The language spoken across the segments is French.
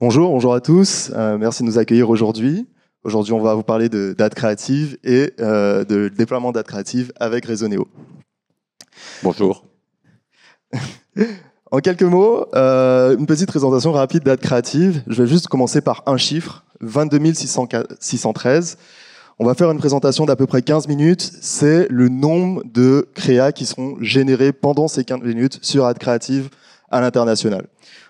Bonjour à tous. Merci de nous accueillir aujourd'hui. Aujourd'hui, on va vous parler d'Ad Creative et de déploiement d'Ad Creative avec Resoneo. Bonjour. En quelques mots, une petite présentation rapide d'Ad Creative. Je vais juste commencer par un chiffre, 22 613. On va faire une présentation d'à peu près 15 minutes. C'est le nombre de créas qui seront générés pendant ces 15 minutes sur Ad Creative à l'international.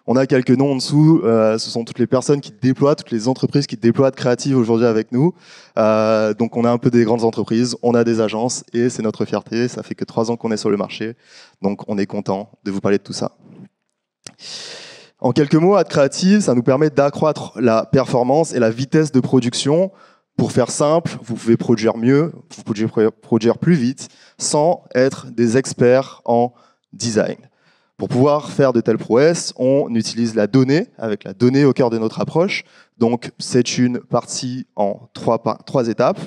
On a quelques noms en dessous, ce sont toutes les personnes qui déploient, toutes les entreprises qui déploient Ad Creative aujourd'hui avec nous. Donc on a un peu des grandes entreprises, on a des agences et c'est notre fierté, ça fait que 3 ans qu'on est sur le marché, donc on est content de vous parler de tout ça. En quelques mots, Ad Creative, ça nous permet d'accroître la performance et la vitesse de production. Pour faire simple, vous pouvez produire mieux, vous pouvez produire plus vite, sans être des experts en design. Pour pouvoir faire de telles prouesses, on utilise la donnée, avec la donnée au cœur de notre approche. Donc, c'est une partie en 3 étapes.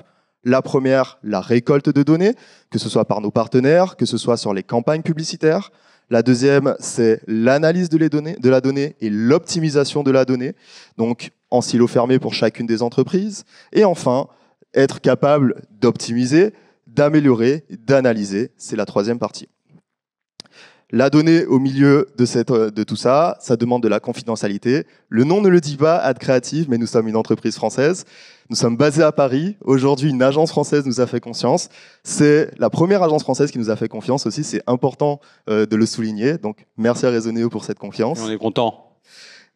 La première, la récolte de données, que ce soit par nos partenaires, que ce soit sur les campagnes publicitaires. La deuxième, c'est l'analyse de la donnée et l'optimisation de la donnée, donc en silo fermé pour chacune des entreprises. Et enfin, être capable d'optimiser, d'améliorer, d'analyser, c'est la troisième partie. La donnée au milieu de tout ça, ça demande de la confidentialité. Le nom ne le dit pas, Ad Creative, mais nous sommes une entreprise française. Nous sommes basés à Paris. Aujourd'hui, une agence française nous a fait confiance. C'est la première agence française qui nous a fait confiance aussi. C'est important de le souligner. Donc, merci à Resoneo pour cette confiance. On est content.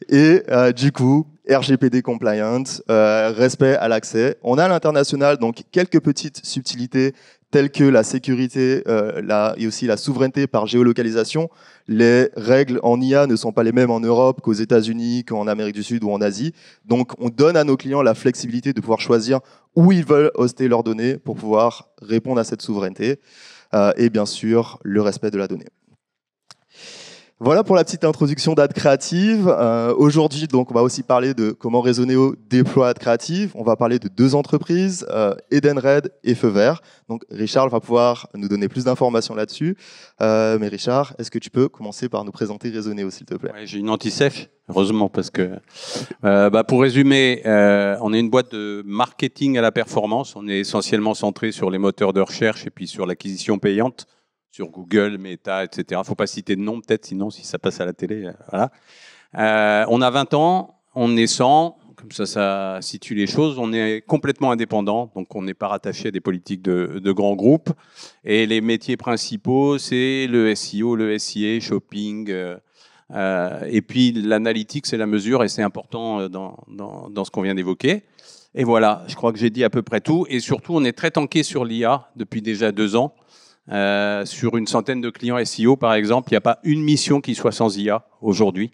Et du coup, RGPD compliant, respect à l'accès. On a à l'international donc quelques petites subtilités telles que la sécurité et aussi la souveraineté par géolocalisation. Les règles en IA ne sont pas les mêmes en Europe qu'aux États-Unis, qu'en Amérique du Sud ou en Asie. Donc, on donne à nos clients la flexibilité de pouvoir choisir où ils veulent hoster leurs données pour pouvoir répondre à cette souveraineté. Et bien sûr, le respect de la donnée. Voilà pour la petite introduction d'Ad Creative. Aujourd'hui, donc, on va aussi parler de comment Resoneo déploie Ad Creative. On va parler de 2 entreprises, Edenred et Feu Vert. Donc, Richard va pouvoir nous donner plus d'informations là-dessus. Mais Richard, est-ce que tu peux commencer par nous présenter Resoneo, s'il te plaît? Ouais, j'ai une anti-sèche, heureusement, parce que pour résumer, on est une boîte de marketing à la performance. On est essentiellement centré sur les moteurs de recherche et puis sur l'acquisition payante, sur Google, Meta, etc. Il ne faut pas citer de nom, peut-être, sinon, si ça passe à la télé, voilà. On a 20 ans, on est 100, comme ça situe les choses. On est complètement indépendant, donc on n'est pas rattaché à des politiques de grands groupes. Et les métiers principaux, c'est le SEO, le SIA, shopping, et puis l'analytique, c'est la mesure, et c'est important dans ce qu'on vient d'évoquer. Et voilà, je crois que j'ai dit à peu près tout. Et surtout, on est très tanké sur l'IA depuis déjà 2 ans. Sur une centaine de clients SEO, par exemple, il n'y a pas une mission qui soit sans IA aujourd'hui.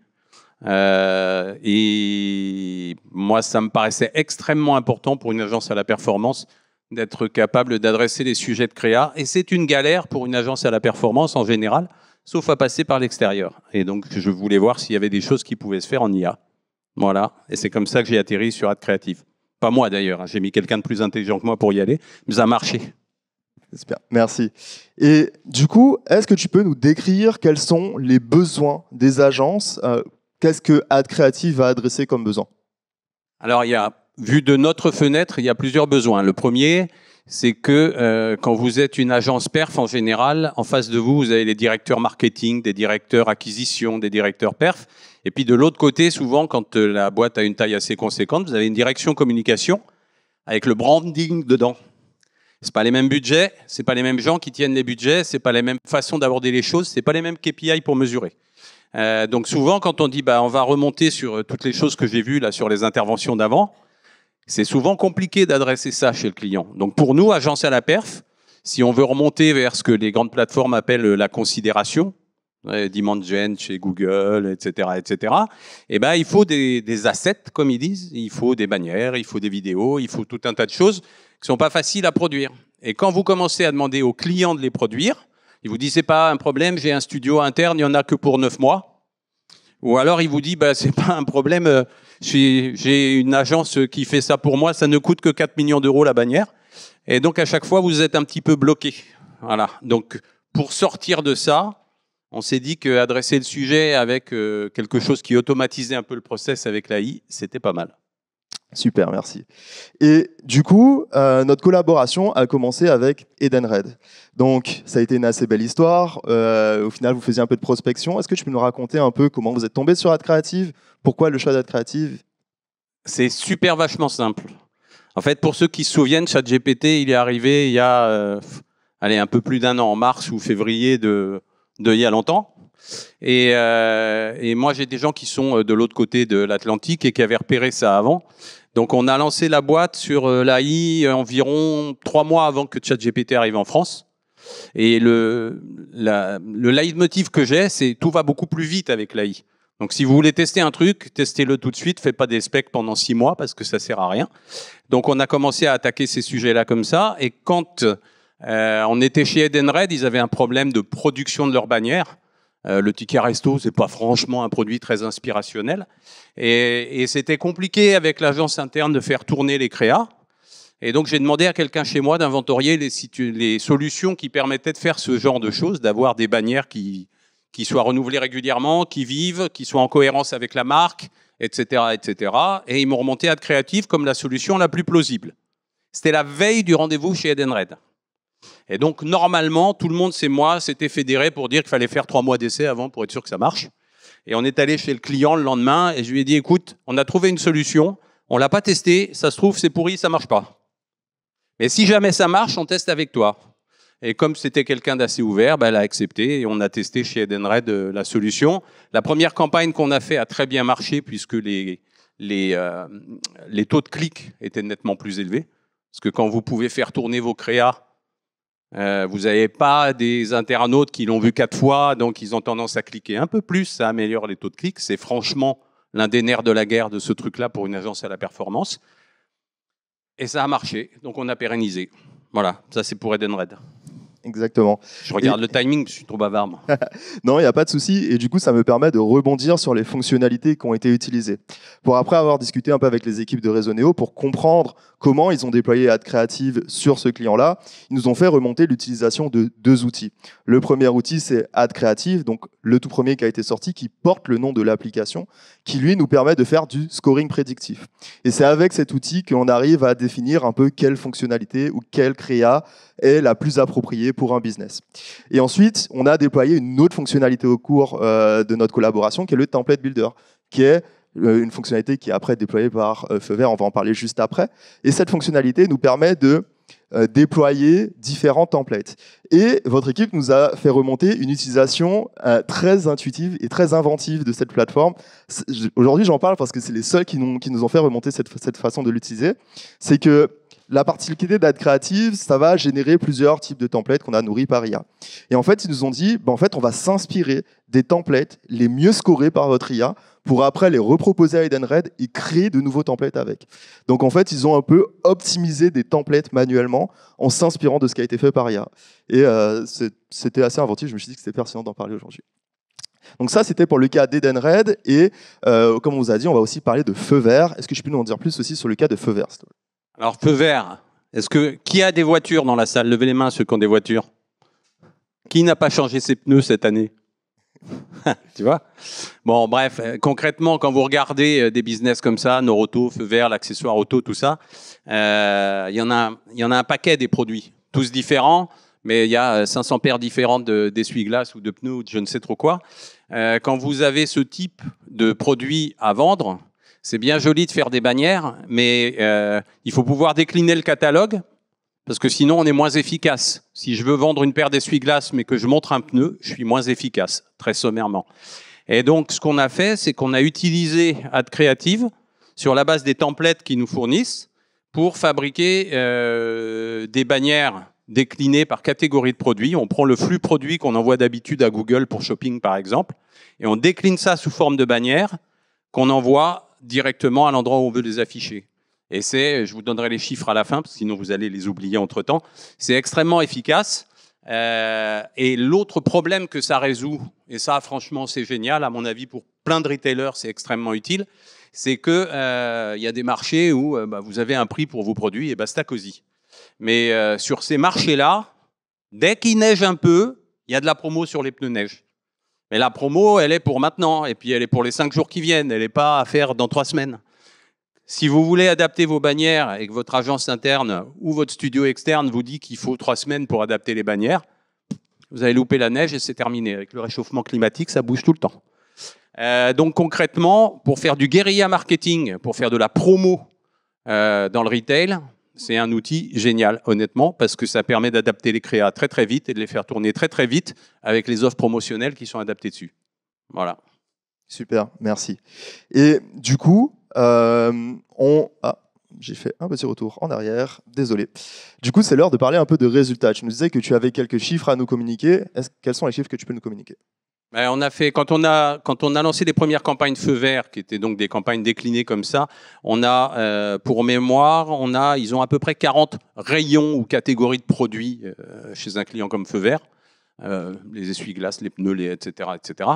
Et moi, ça me paraissait extrêmement important pour une agence à la performance d'être capable d'adresser les sujets de créa. Et c'est une galère pour une agence à la performance en général, sauf à passer par l'extérieur. Et donc, je voulais voir s'il y avait des choses qui pouvaient se faire en IA. Voilà. Et c'est comme ça que j'ai atterri sur Ad Creative. Pas moi d'ailleurs, j'ai mis quelqu'un de plus intelligent que moi pour y aller, mais ça a marché. Super, merci. Et du coup, est-ce que tu peux nous décrire quels sont les besoins des agences? Qu'est-ce que Ad Creative va adresser comme besoin? Alors, vu de notre fenêtre, il y a plusieurs besoins. Le premier, c'est que quand vous êtes une agence perf, en général, en face de vous, vous avez les directeurs marketing, des directeurs acquisition, des directeurs perf. Et puis de l'autre côté, souvent, quand la boîte a une taille assez conséquente, vous avez une direction communication avec le branding dedans. C'est pas les mêmes budgets, c'est pas les mêmes gens qui tiennent les budgets, c'est pas les mêmes façons d'aborder les choses, c'est pas les mêmes KPI pour mesurer. Donc souvent, quand on dit on va remonter sur toutes les choses que j'ai vues là sur les interventions d'avant, c'est souvent compliqué d'adresser ça chez le client. Donc pour nous, agence à la perf, si on veut remonter vers ce que les grandes plateformes appellent la considération, demand gen chez Google, etc., il faut des assets, comme ils disent, il faut des bannières, il faut des vidéos, il faut tout un tas de choses qui sont pas faciles à produire. Et quand vous commencez à demander aux clients de les produire, ils vous disent c'est pas un problème, j'ai un studio interne, il y en a que pour 9 mois. Ou alors il vous dit c'est pas un problème, j'ai une agence qui fait ça pour moi, ça ne coûte que 4 millions d'euros la bannière. Et donc à chaque fois vous êtes un petit peu bloqué. Voilà. Donc pour sortir de ça, on s'est dit qu'adresser le sujet avec quelque chose qui automatisait un peu le process avec l'AI, c'était pas mal. Super, merci. Et du coup, notre collaboration a commencé avec Edenred. Donc, ça a été une assez belle histoire. Au final, vous faisiez un peu de prospection. Est-ce que tu peux nous raconter un peu comment vous êtes tombé sur AdCreative? Pourquoi le choix d'AdCreative? C'est super vachement simple. En fait, pour ceux qui se souviennent, ChatGPT, il est arrivé il y a un peu plus d'un an, en mars ou février de il y a longtemps. Et moi, j'ai des gens qui sont de l'autre côté de l'Atlantique et qui avaient repéré ça avant. Donc, on a lancé la boîte sur l'AI environ 3 mois avant que ChatGPT arrive en France. Et le leitmotiv que j'ai, c'est tout va beaucoup plus vite avec l'AI. Donc, si vous voulez tester un truc, testez-le tout de suite. Faites pas des specs pendant 6 mois parce que ça sert à rien. Donc, on a commencé à attaquer ces sujets-là comme ça. Et quand on était chez Edenred, ils avaient un problème de production de leurs bannières. Le ticket resto, c'est pas franchement un produit très inspirationnel. Et c'était compliqué avec l'agence interne de faire tourner les créas. Et donc, j'ai demandé à quelqu'un chez moi d'inventorier les solutions qui permettaient de faire ce genre de choses, d'avoir des bannières qui soient renouvelées régulièrement, qui vivent, qui soient en cohérence avec la marque, etc., etc. Et ils m'ont remonté AdCreative comme la solution la plus plausible. C'était la veille du rendez-vous chez Edenred. Et donc, normalement, tout le monde, s'était fédéré pour dire qu'il fallait faire 3 mois d'essai avant pour être sûr que ça marche. Et on est allé chez le client le lendemain et je lui ai dit, écoute, on a trouvé une solution, on l'a pas testé, ça se trouve, c'est pourri, ça marche pas. Mais si jamais ça marche, on teste avec toi. Et comme c'était quelqu'un d'assez ouvert, elle a accepté et on a testé chez Edenred la solution. La première campagne qu'on a fait a très bien marché puisque les taux de clic étaient nettement plus élevés. Parce que quand vous pouvez faire tourner vos créas, vous n'avez pas des internautes qui l'ont vu 4 fois, donc ils ont tendance à cliquer un peu plus, ça améliore les taux de clic. C'est franchement l'un des nerfs de la guerre de ce truc-là pour une agence à la performance. Et ça a marché, donc on a pérennisé. Voilà, ça c'est pour Edenred. Exactement. Je regarde le timing, je suis trop bavard. Moi. Non, il n'y a pas de souci. Et du coup, ça me permet de rebondir sur les fonctionnalités qui ont été utilisées. Pour après avoir discuté un peu avec les équipes de Resoneo pour comprendre comment ils ont déployé AdCreative sur ce client-là, ils nous ont fait remonter l'utilisation de 2 outils. Le premier outil, c'est AdCreative, donc le tout premier qui a été sorti, qui porte le nom de l'application, qui lui nous permet de faire du scoring prédictif. Et c'est avec cet outil qu'on arrive à définir un peu quelle fonctionnalité ou quelle créa est la plus appropriée pour un business. Et ensuite, on a déployé une autre fonctionnalité au cours de notre collaboration, qui est le Template Builder, qui est une fonctionnalité qui est après déployée par Feu Vert, on va en parler juste après. Et cette fonctionnalité nous permet de déployer différents templates. Et votre équipe nous a fait remonter une utilisation très intuitive et très inventive de cette plateforme. Aujourd'hui, j'en parle parce que c'est les seuls qui nous ont fait remonter cette façon de l'utiliser. C'est que la particularité d'AdCreative, ça va générer plusieurs types de templates qu'on a nourris par IA. Et en fait, ils nous ont dit, en fait, on va s'inspirer des templates les mieux scorés par votre IA pour après les reproposer à Edenred et créer de nouveaux templates avec. Donc en fait, ils ont un peu optimisé des templates manuellement en s'inspirant de ce qui a été fait par IA. Et c'était assez inventif, je me suis dit que c'était pertinent d'en parler aujourd'hui. Donc ça, c'était pour le cas d'Edenred. Et comme on vous a dit, on va aussi parler de Feu Vert. Est-ce que je peux nous en dire plus aussi sur le cas de Feu Vert? Alors, Feu Vert, qui a des voitures dans la salle? Levez les mains, ceux qui ont des voitures. Qui n'a pas changé ses pneus cette année? Tu vois? Bon, bref, concrètement, quand vous regardez des business comme ça, Noroto, Feu Vert, l'accessoire auto, tout ça, il y en a un paquet des produits, tous différents, mais il y a 500 paires différentes d'essuie-glaces ou de pneus ou de je ne sais trop quoi. Quand vous avez ce type de produits à vendre, c'est bien joli de faire des bannières, mais il faut pouvoir décliner le catalogue, parce que sinon on est moins efficace. Si je veux vendre une paire d'essuie-glaces, mais que je montre un pneu, je suis moins efficace, très sommairement. Et donc ce qu'on a fait, c'est qu'on a utilisé AdCreative sur la base des templates qu'ils nous fournissent pour fabriquer des bannières déclinées par catégorie de produits. On prend le flux produit qu'on envoie d'habitude à Google pour shopping, par exemple, et on décline ça sous forme de bannières qu'on envoie directement à l'endroit où on veut les afficher. Et je vous donnerai les chiffres à la fin, parce que sinon vous allez les oublier entre-temps. C'est extrêmement efficace. Et l'autre problème que ça résout, et ça franchement c'est génial, à mon avis pour plein de retailers c'est extrêmement utile, c'est qu'il y a des marchés où vous avez un prix pour vos produits et basta cosy. Mais sur ces marchés-là, dès qu'il neige un peu, il y a de la promo sur les pneus neige. Mais la promo, elle est pour maintenant, et puis elle est pour les 5 jours qui viennent, elle n'est pas à faire dans 3 semaines. Si vous voulez adapter vos bannières et que votre agence interne ou votre studio externe vous dit qu'il faut 3 semaines pour adapter les bannières, vous allez louper la neige et c'est terminé. Avec le réchauffement climatique, ça bouge tout le temps. Donc concrètement, pour faire du guérilla marketing, pour faire de la promo dans le retail, c'est un outil génial, honnêtement, parce que ça permet d'adapter les créas très très vite et de les faire tourner très très vite avec les offres promotionnelles qui sont adaptées dessus. Voilà. Super, merci. Et du coup, j'ai fait un petit retour en arrière, désolé. Du coup, c'est l'heure de parler un peu de résultats. Tu nous disais que tu avais quelques chiffres à nous communiquer. Quels sont les chiffres que tu peux nous communiquer ? Quand on a lancé les premières campagnes feu vert, qui étaient donc des campagnes déclinées comme ça, on a, pour mémoire, ils ont à peu près 40 rayons ou catégories de produits chez un client comme feu vert. Les essuie-glaces, les pneus, etc., etc.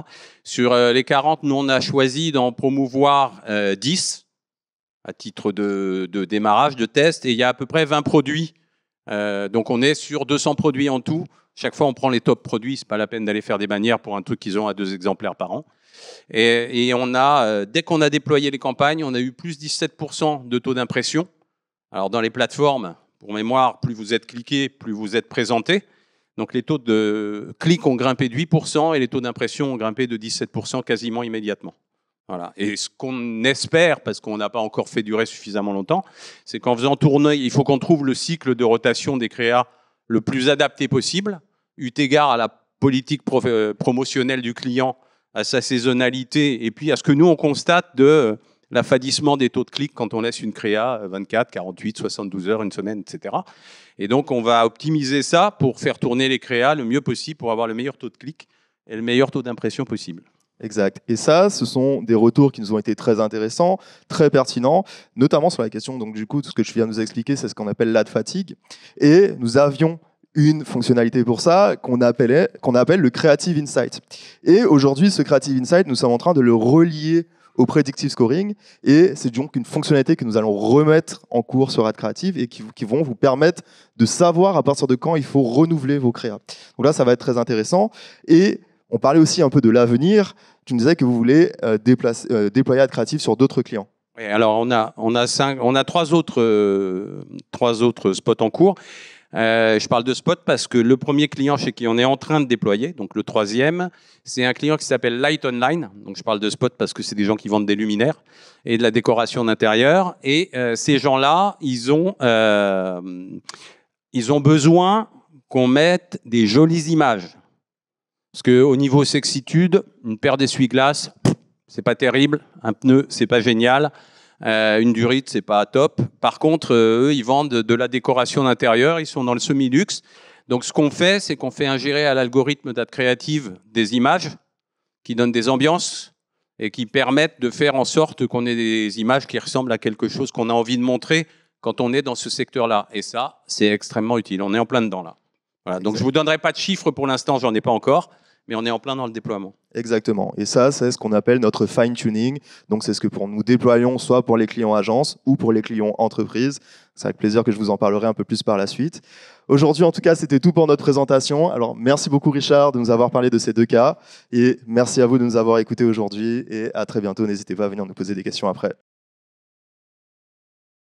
Sur les 40, nous, on a choisi d'en promouvoir 10 à titre de démarrage, de test, et il y a à peu près 20 produits. Donc, on est sur 200 produits en tout. Chaque fois, on prend les top produits. C'est pas la peine d'aller faire des bannières pour un truc qu'ils ont à 2 exemplaires par an. Et on a, dès qu'on a déployé les campagnes, on a eu plus 17% de taux d'impression. Alors, dans les plateformes, pour mémoire, plus vous êtes cliqué, plus vous êtes présenté. Donc, les taux de clics ont grimpé de 8% et les taux d'impression ont grimpé de 17% quasiment immédiatement. Voilà. Et ce qu'on espère, parce qu'on n'a pas encore fait durer suffisamment longtemps, c'est qu'en faisant tourner, il faut qu'on trouve le cycle de rotation des créas le plus adapté possible, eu égard à la politique promotionnelle du client, à sa saisonnalité, et puis à ce que nous, on constate de l'affadissement des taux de clics quand on laisse une créa 24, 48, 72 heures, une semaine, etc. Et donc, on va optimiser ça pour faire tourner les créas le mieux possible pour avoir le meilleur taux de clic et le meilleur taux d'impression possible. Exact. Et ça, ce sont des retours qui nous ont été très intéressants, très pertinents, notamment sur la question, donc du coup, tout ce que je viens de nous expliquer, c'est ce qu'on appelle l'ad fatigue. Et nous avions une fonctionnalité pour ça qu'on appelle le Creative Insight. Et aujourd'hui, ce Creative Insight, nous sommes en train de le relier au Predictive Scoring. Et c'est donc une fonctionnalité que nous allons remettre en cours sur Ad Creative et qui vont vous permettre de savoir à partir de quand il faut renouveler vos créas. Donc là, ça va être très intéressant. Et on parlait aussi un peu de l'avenir. Tu nous disais que vous voulez déployer Ad Creative sur d'autres clients. Oui, alors on a 3 autres spots en cours. Je parle de spot parce que le premier client chez qui on est en train de déployer, donc le 3e, c'est un client qui s'appelle Light Online. Donc je parle de spot parce que c'est des gens qui vendent des luminaires et de la décoration d'intérieur. Et ces gens-là, ils ont besoin qu'on mette des jolies images. Parce qu'au niveau sexitude, une paire d'essuie-glaces, c'est pas terrible. Un pneu, c'est pas génial. Une durite, c'est pas top. Par contre, eux, ils vendent de la décoration d'intérieur. Ils sont dans le semi-luxe. Donc, ce qu'on fait, c'est qu'on fait ingérer à l'algorithme d'Ad Creative des images qui donnent des ambiances et qui permettent de faire en sorte qu'on ait des images qui ressemblent à quelque chose qu'on a envie de montrer quand on est dans ce secteur-là. Et ça, c'est extrêmement utile. On est en plein dedans, là. Voilà. Donc, je vous donnerai pas de chiffres pour l'instant, j'en ai pas encore. Mais on est en plein dans le déploiement. Exactement. Et ça, c'est ce qu'on appelle notre fine-tuning. Donc, c'est ce que nous déployons soit pour les clients agences ou pour les clients entreprises. C'est avec plaisir que je vous en parlerai un peu plus par la suite. Aujourd'hui, en tout cas, c'était tout pour notre présentation. Alors, merci beaucoup, Richard, de nous avoir parlé de ces 2 cas. Et merci à vous de nous avoir écoutés aujourd'hui. Et à très bientôt. N'hésitez pas à venir nous poser des questions après.